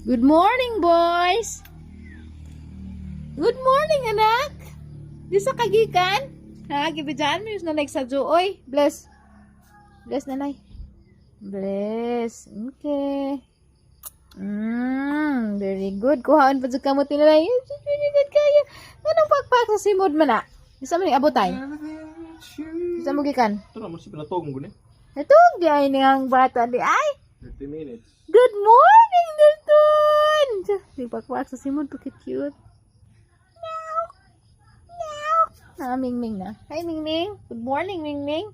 Good morning, boys! Good morning, anak! Di sa kagikan? Ha, gibidyan mo yung nanay sa Oy, bless. Bless, nanay. Bless. Okay. Very good. Kuhaan pa sa kamot ni nanay. Very good kayo. Anong pagpak sa simod man na? Isa mo ni abotay? Isa mo gikan? Ito naman si pinatong ko ni. Ito, gaya niyang bata di ay. 30 minutes. Good morning, Dalton! Di pagpak sa simod, cute. Meow. Meow. Ah, Ming na. Hi, Ming. Good morning, Ming. Meow.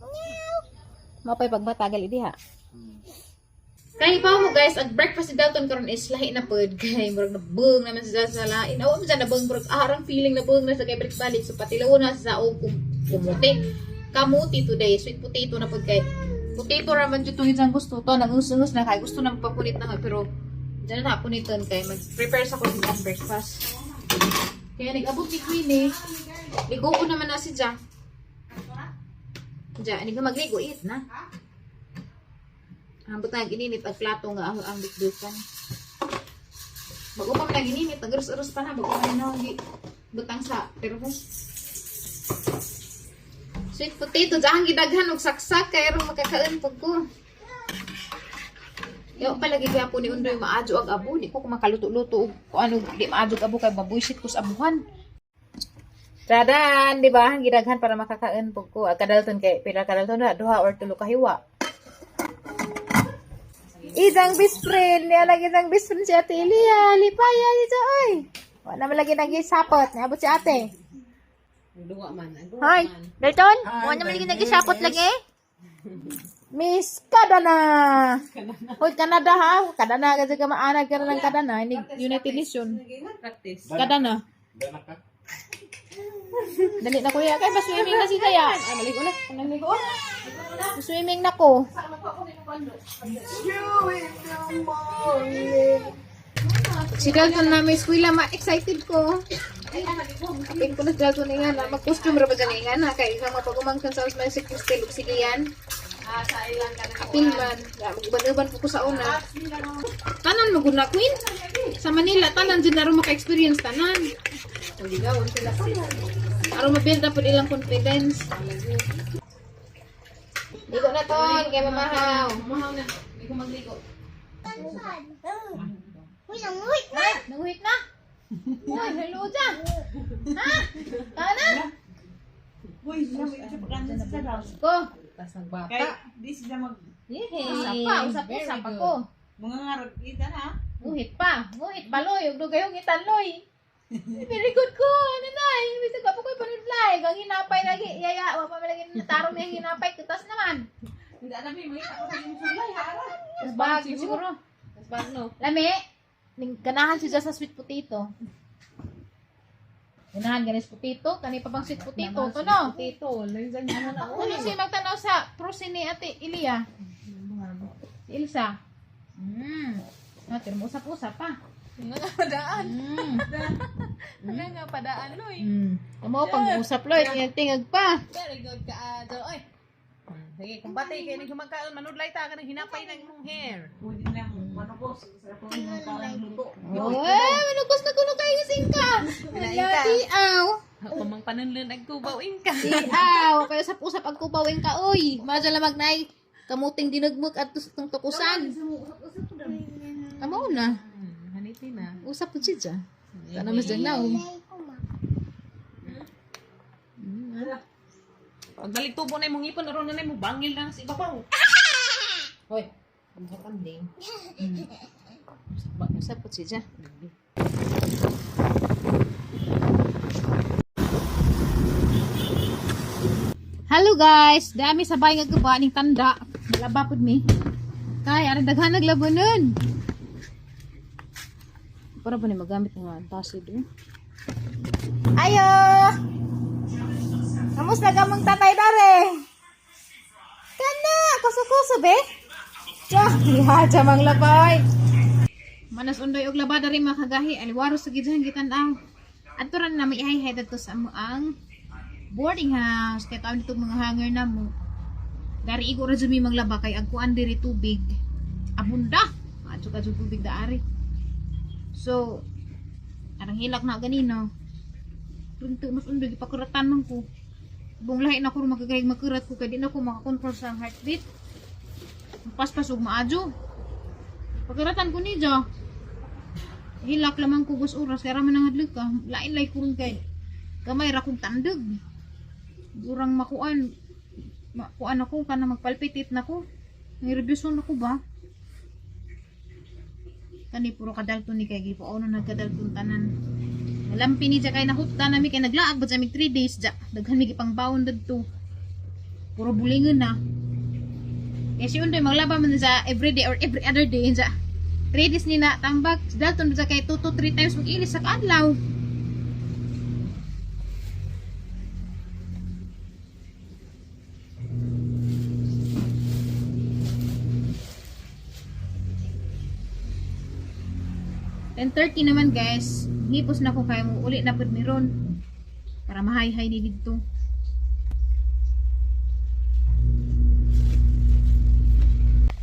Meow. Mapay pagbatagal idi ha. Kaya pa mo guys, ang breakfast ni Dalton karon is lahi na pod kay murag nabung naman sa lain. Awa mo dyan nabung murag arang feeling nabung na sa kay breakfast balik so patilaw na sa kumuti. Kamuti today, sweet potato na pod kay potato raman jud tungod sang gusto to nangus-ngus na kay gusto nang papunit na pero dyan na puniton kay mag-prepare sa ko ng breakfast. Kaya nag-abot ni Queenie. Ligo ko naman na si Ja. Ja, hindi ka magligo, eat na. Ang butang gininit ang plato nga ang dikdukan. Bago pa man gininit, nag-urus-urus pa na bago pa na butang sa perhus. Sweet potato, dahang gidaghan og saksak kay ron makakaon pag ko. Yo palagi kaya po ni Undoy maadyo ag abo, di ko makaluto-luto og ano di maadyo ag abo kay babuisit ko sa abuhan. Tradan, di ba? Gidaghan para makakaon pag ko. Kadalton kay pila kadalton na 2 or 3 ka hiwa. Isang best friend, niya lagi isang best friend si Ate Elia. Lipaya dito, oy. Wala naman lagi nag-isapot. Naabot si ate. Duwa man. Hoy, Dalton, wala naman lagi nag-isapot lagi. Miss Kadana. Hoy, Canada ha. Kadana kasi ka maanag ka na ng Kadana. United Nation. Practice. Kadana. Dana ka. Dali na kuya. Kaya ba-swimming na si Kaya? Ay, maligo na. Maligo na. Swimming na ko. Si Dalton na may eskwela, ma-excited ko. Kapin ko na si Dalton na nga, mag-costume ra ba dyan nga na, kaya isang mapagumangsan sa may sikristil, sige yan. Kapin man, mag-iban-iban po ko sa una. Tanan mo guna, Queen? Sa Manila, tanan dyan na rin maka-experience, tanan. Araw ma-build up po ilang confidence. Ligo na to, kaya mamahaw. Mamahaw na, hindi ko magligo. Uy, nanguhit na! Nanguhit na? Uy, hello dyan! Ha? Tana? Uy, siya pagkansan sa daw. Ko. Tas nagbata. Kay, di sila mag... Yehey! Usap ako. Mga ngarag kita na. Nguhit pa. Nguhit pa, Loy. Huwag dugay yung itan, Loy. Very good ko. Nanay. Bisa ka po ko'y panudlay. Gang hinapay lagi. Yaya, wapa mo lagi tarong na yung hinapay. Tutas naman. Hindi na may ako sa yung sulay, hara. Tapos bag, siguro. Tas bagno. Lami. Ganahan siya sa sweet potato. Ganahan ganis potato. Kani pa bang sweet potato? Ito, no? Potato. Lansan niya na ako. Ano siya magtanaw sa prusi ni Ate Elia? Si Ilsa. Pero mo usap-usap pa. Nga padaan. Nga padaan, Loy. Amo pag-usap, Loy. Tingag pa. Very good ka, Ado. Oy. Sige, kung pati kayo nang kumakaon, manudlay ta ka nang hinapay ng imong hair. Pwede na manukos. Sa po yung kalang luto. Uy, manukos na kuno kayo kasing ka. Kinain ka. Tiaw. Pamang panunlun ang kubawin ka. Tiaw. Kaya usap-usap ang kubawin ka, uy. Madala magnay. Kamuting dinagmuk at tusong tukusan. Amo na. Haniti na. Usap po siya. Kana mas dyan na, uy. Pag balik tubo na imong ipon, aron na imong bangil na sa ibabaw. Hoy, ang kanding. Usap po siya. Hello guys, dami sabay nga guba ning tanda. Malaba pud mi. Kay ara daghan naglabonon. Para ba ni magamit ng tasid eh? Ayo! Kamusta ka mong tatay dare? Kana, kuso-kuso be? Ya, jamang labay. Manas undoy og labada rin makagahi. Aliwaro sa gidhan gitanaw. Adto ra na may ihay to sa ang boarding house. Kaya tawag dito mga hanger na mo. Dari igo ra jud mi manglaba kay agkuan diri tubig. abunda. Adyo tubig daari. So, arang hilak na ganino. Tunto mas undo gipakuratan man ko. Bung lahi na ko magkagayag makurat ko kay di na ko makakontrol sa heartbeat. Paspas ug maadyo. Pakuratan ko ni Jo. Hilak lamang ko gus oras kaya raman nangadlog ka. Lain-lay kurun kay. Gamay ra kong tandog. Durang makuan ako kana magpalpitit na ko. Nireview na ko ba? Kani puro kadalton ni kay gipo ono nagkadalton tanan. Lampi ni kay nahupta nami kay naglaag ba mi 3 days ja. Daghan mi gipang bawon dadto. Puro bulingon na. Kasi undoy maglaba man sa every day or every other day ja. 3 days ni na tambak dalton sa kay 2 to 3 times mag-ilis sa adlaw. Then 30 naman guys, hipos na ko kaya mo uli na pud ni ron para mahay-hay ni dito.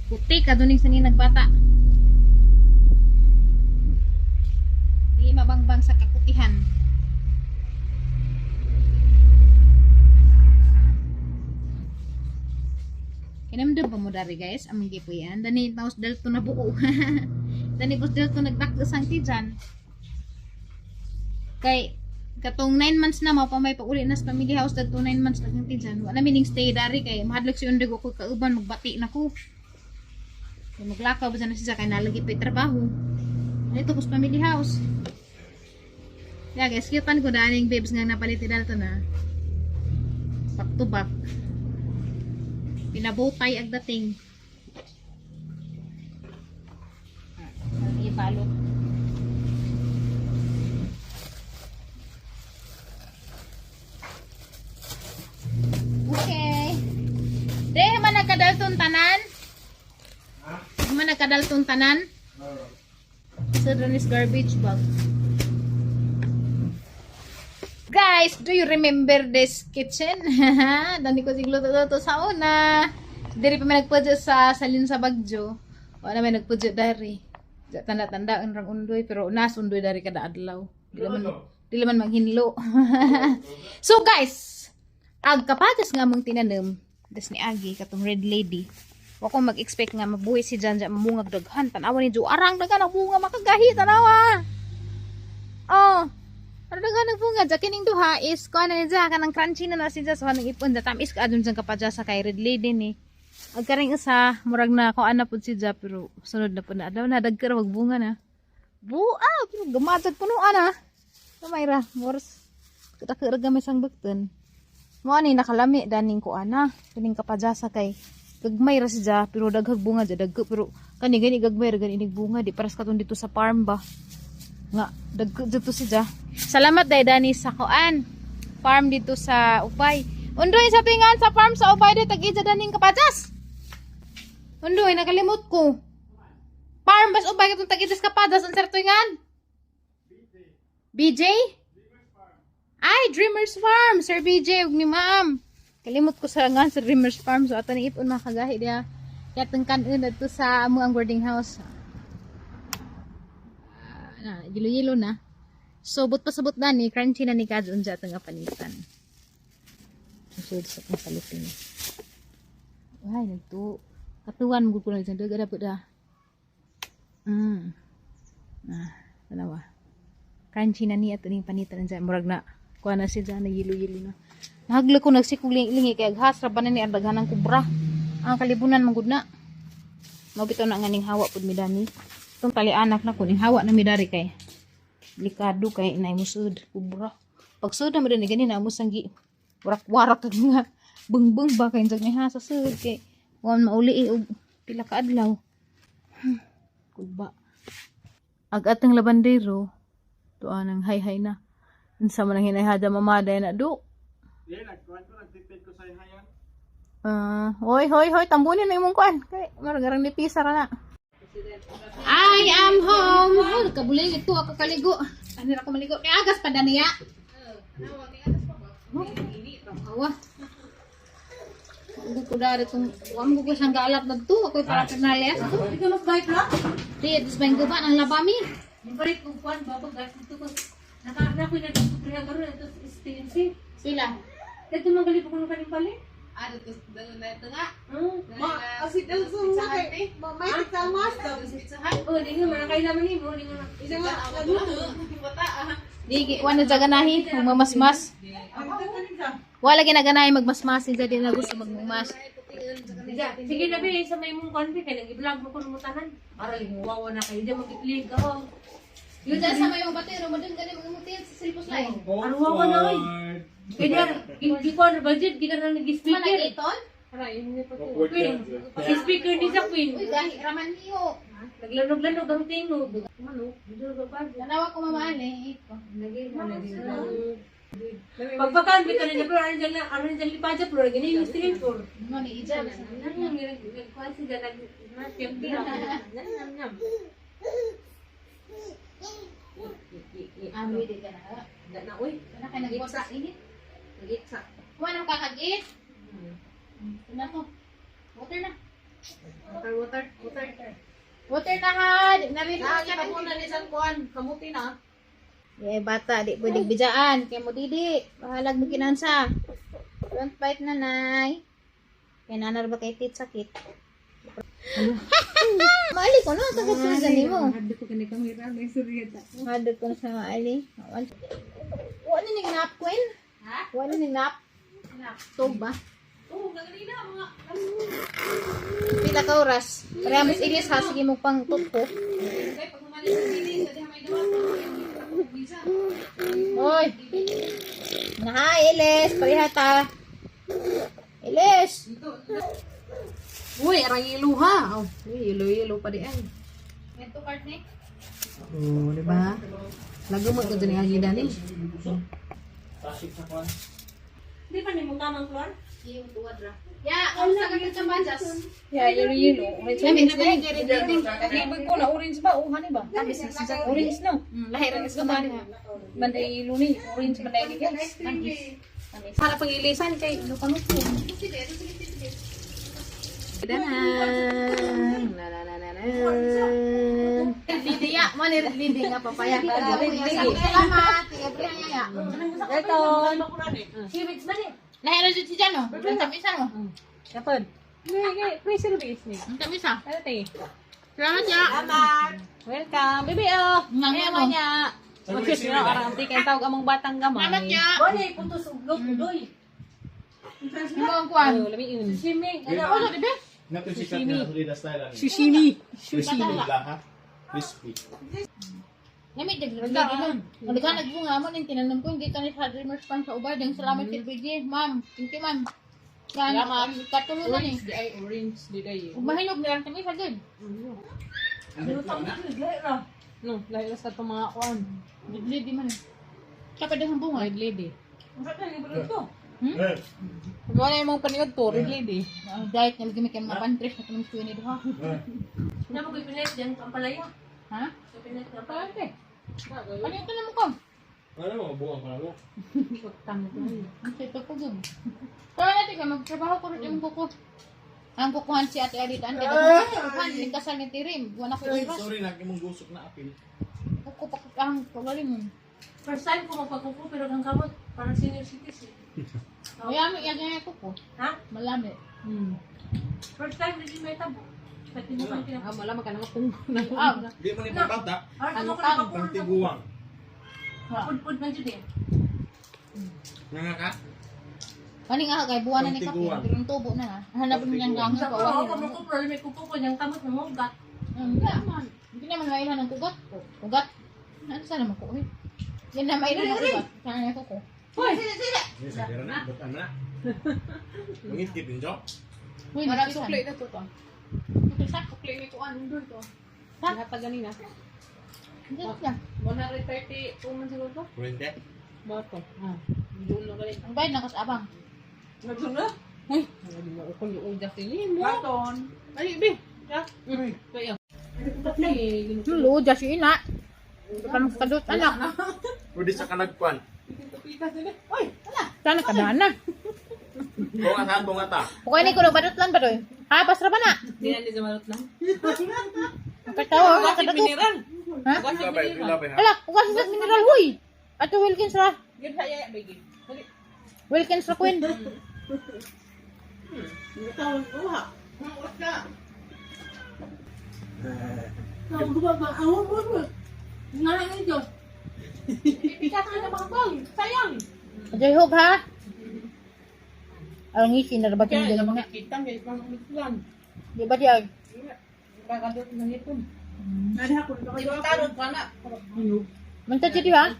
Puti ka duning sa ni nagbata. Di mabangbang sa kakutihan. Kinamdam pa mo dari guys, aming gipo yan. Dani taos dalto na buo. Dani pos dalto nagdakdas ang tijan. Kay katong 9 months na pa may pauli na sa family house dalto 9 months lang tijan. Wala mining stay dari kay mahadlok si undig ko kauban magbati na ko. Kay maglakaw ba na siya kay nalagi pa trabaho. Dito pos family house. Yeah guys, kipan ko daning babes nga napalit dalto na. Back to back. Pinabutay ag dating. Ibalot. Okay. Deh man nagkadalton tanan? Ha? Man nagkadalton tanan? So dun is garbage bag. Guys, do you remember this kitchen? Dani ko sigluto-luto sa una. Diri pa may nagpudyo sa salin sa Bagyo. Wala may nagpudyo dari. Tanda-tanda ang rang undoy pero nas undoy dari kada adlaw. Dili man manghinlo. So guys, ag kapagas nga mong tinanem des ni Agi katong red lady. Wa ko mag-expect nga mabuhi si Janja mamungag daghan. Tanawa ni Jo arang daghan ang bunga makagahi tanawa. Oh. Pero daghan nagbunga ja kining duha is kuan na ja kanang crunchy na si ja so nang ipon ja tamis ka adun jang kapadya sa kay red lady ni. Ag karing isa murag na kuan na pud si ja pero sunod na pud na daw na dagker wag bunga na. Bua pero gamatag punuan na. Kamayra mors kita kerga sang bekten. Mo ani nakalami daning kuan na kining kapadya sa kay gagmay ra si ja pero daghag bunga ja dagko pero kani gani gagmay ra gani inig bunga di paras katon dito sa farm ba. Nga dagko dito si ja. Salamat day Dani sa kuan. Farm dito sa Upay. Undoy sa tingan sa farm sa Upay dito tag-ija daning kapadas. Undoy nakalimot ko. Farm bas Upay katong tag-ija kapadas ang sertingan. BJ? Ay, Dreamers Farm. Sir BJ ug ni Ma'am. Kalimot ko sa ngan sa Dreamers Farm so ato ni ipon makagahi dia. Kaya tengkan dito sa amo ang boarding house. Yelo-yelo na. So, but pasabot na ni, crunchy na ni Kadjo unja ito nga panitan. So, sa kong salupin. Ay, nagto. Katuan mo ko lang dyan. Daga dapat da. Dalawa. Crunchy na ni ito ni panitan dyan. Murag na. Kuha na siya dyan. Yelo-yelo na. Nahagla ko nagsikog lingi kaya aghasra ba na ni ang daghanang kubra. Ang kalibunan manggod na. Mabitaw na nga ning hawa pud mi dani. Itong tali anak na ko ning hawa na mi dari kay. Delikado kay inay musud kubra. Pag sud na mi gani na musanggi. Warak-warak kag nga bungbung ba kay jud ni ha sa sud kay wan mauli og pila ka adlaw. Kuba. Ag-atang labandero. Tuan ang hay-hay na. Unsa man ang hinayhada mamaday na do. Yeah, nagkuhan ko, nagtipid ko sa hayan. Hoy, tambunin na imong kuan. Kay maragarang nipisa ra na. I am home. Oh, kabulig ito ako kaligo. Ano ra ko maligo? Kay agas pa daniya. Hawa. Hindi ko dari itong, huwag mo ko siyang gaalap na ito. Ako'y para pinalias. Hindi ka mag-bike lang? Di, ito sa guba ng labami. Yung balik kong kuhan, babag, guys, ito ko. Nakaarap ko na ito, kaya garo, ito STNC. Sila. Ito magali pa ko ng kanimpali. Ano to? Dagon na ito nga. Kasi daw sa mga kay, may titamas daw. Oh, di nga, manakay naman ni mo, di nga. Isa nga, laguto. Di, wala na ganahi. Magmamasmas. Wala ginaganahi magmasmasin sa din na gusto magmamas. Sige na be, sa may mong konti, kaya nag-vlog mo ko ng mutahan. Para wawa na kayo, dyan mag-i-play ka. Yun dyan sa may mga batero, madun ganun magmutin sa silpos line. Ano wawa na kayo? Kaya di ko ano budget, di ka na nag-speaker. Managiton? Queen, speaker ni sa Queen. Uy, gahi, raman niyo. Naglanog-lanog ang tingog. Ano? Nanawa ko mamali. Ito. Pagpakan, may kanina pero ano dyan lipadya, pero ganyan yung stream tour. Ano ni Ijab? Ano yung nagkuhan siya, nag-tiyam din ako. Nyam-nyam. Ami di ka na. Da na, uy. Kana kayo nag-water init? Nag-itsa. Kuha nang kakagit. Ito ko. Water na. Water. Water na ha. Di na rin. Lagi pa muna ni San Juan. Kamuti na. Eh, bata, di pwedeng bijaan. Kaya mo didi. Bahalag mo kinansa. Don't fight nanay. Kaya nanar ba kay tit sakit? Maali ko na. Takot sa gani mo. Hadi ko kani kamera, may suryata. Hadot ko na sa maali. Wala ni nap, Queen? Ha? Wala ni nap. Tog ba? Oo, gaganina mga. Pila ka oras. Kaya mas ilis ha. Sige mo pang tutko. Kaya pag umalis sa dili, sa diha may dawa. Visa. Hoy! Naha, Ilis! Parihata! Ilis! Uy, arang ilo ha. Oh, uy, ilo pa di ay. Ito card ni? Oh, di ba? Lago mo ko dyan ang agida ni. Tasik sa kwan. Di pa ni mo tamang kluan? Yung tuwad ra. Ya, kung sa kagad sa bajas. Yeah, yelo. Lamin na ba yung giri-giri? Ibig ko na orange ba? Oh, hani ba? Tamis na siya. Orange no. Lahiran is naman. Banday ilo ni. Orange banday ni guys. Tamis. Para pang ilisan kay ilo kami po. Danan. Lidi ya, mo ni Lidi nga papaya. Salamat. Gabriel ya. Dalton. Shimits man eh. Lahiran si Jano. Ang tamisa mo. Kapag. May service ni. Ang tamisa. Ano tayo? Salamat ya. Welcome. Baby oh. Nang Ewa ano? niya. Mag-kiss na arang tikan tawag among batang gamay. Salamat ya. Wala puntos uglog udoy. Mo ang kuan. Oh, lami yun. Shiming. Ano di ba? Nato sikat na Solida style ani. Sushimi. Crispy lang ha. Crispy. Yami dagdag nun. Ano ka nagbunga mo ning tinanong ko hindi ka ni sa dreamers pan sa ubad. Ang salamat si PG. Ma'am, thank you ma'am. Salamat. Katulungan eh. Di ay orange. Di ay. Ug mahinog na lang kami sa gud. Ano tamo gay ra. No, lahi sa itong mga kuan. Lidi man. Kapag daghang bunga. Red lady. Ang sa libro to. Wala yung mga paniod to. Red lady. Diet na lagi may mga pantres na kanang suwi ni duha. Na mo pipilit diyan ang palaya. Ha? Pipilit na pa. Pwede. Ano ito naman ko? Ano mo buang pa mo? Pagtang ko. Ang sito ko dun. Kaya natin ka, magtrabaho ko rin yung kuko. Ang kukuhan si Ate Alita. Ang kukuhan, yung kasal ni Tirim. Buwan ako Ay, oras. sorry naging mong gusok na apil. Kuko pakakahang kagaling mo. First time ko magpakuko pero ang kamot parang senior citizen. Mayami yan yung kuko. Ha? Malami. First time hindi may tabo. Sa tinukan pinaka. Ah, wala magkanang kung Ah, Di mo ni pagkata. Ano ko tang? na Pang tiguang. Pud-pud man jud eh. Nga ka? kaning nga kay buwan na ni Kapi. Pagtiguan. Pero yung tubo na ha. Hanap mo niyang gangan Sa ko. ako ko mo ko may kuko ko yang kamot ng ugat. Hindi naman. Hindi naman mailan ng kugat. Kugat. Ano sana mo ko? Yan na mailan ng kugat. Sana na kuko. Hoy, Ni sa dira na, butan na. Mangitip din jo. Uy, Para nagkisan. sukli na to to. Sa Sukli ni kuan doon to. Ha? Lahat ganina. Hindi lang. 130 man siguro to. Kuwente. Bato. Ah. Dulo gali. Ang bayad na kasabang. nagsunod. Uy, hindi mo ko yung udas ni mo. Baton. Ay, be. Ya. Kaya. Ay, Lulo, just yun na. Parang kadot, anak. Pwede sa kanagkuan. Pitas nila. Oy, Sana kadaan na. Bunga saan, bunga ta? Pokoknya ini kuno badut lan badoy. Ha, pasra ba na? Hindi na sa malot lang. Katawa, Kasi kadato. mineral. Ha? Kasi Labay, mineral. labay ha. Ala, ugas sa mineral huy. Ato Wilkins ra. Yun sa iya, bigi. Dali. Wilkins ra queen. Tawag ko ha. Wala ka. Tawag ko ba? Awag mo ba? Nga nga ito. Ipikat ka na mga bang. Sayang. Ajoy hog ha. Ang ngisi na rabat yung Kaya mga. naman kita, may pang lang. Di ba diag? Kakadot ng ipon. Nadi ako. Di ba tarot ka na? Manta dito ha.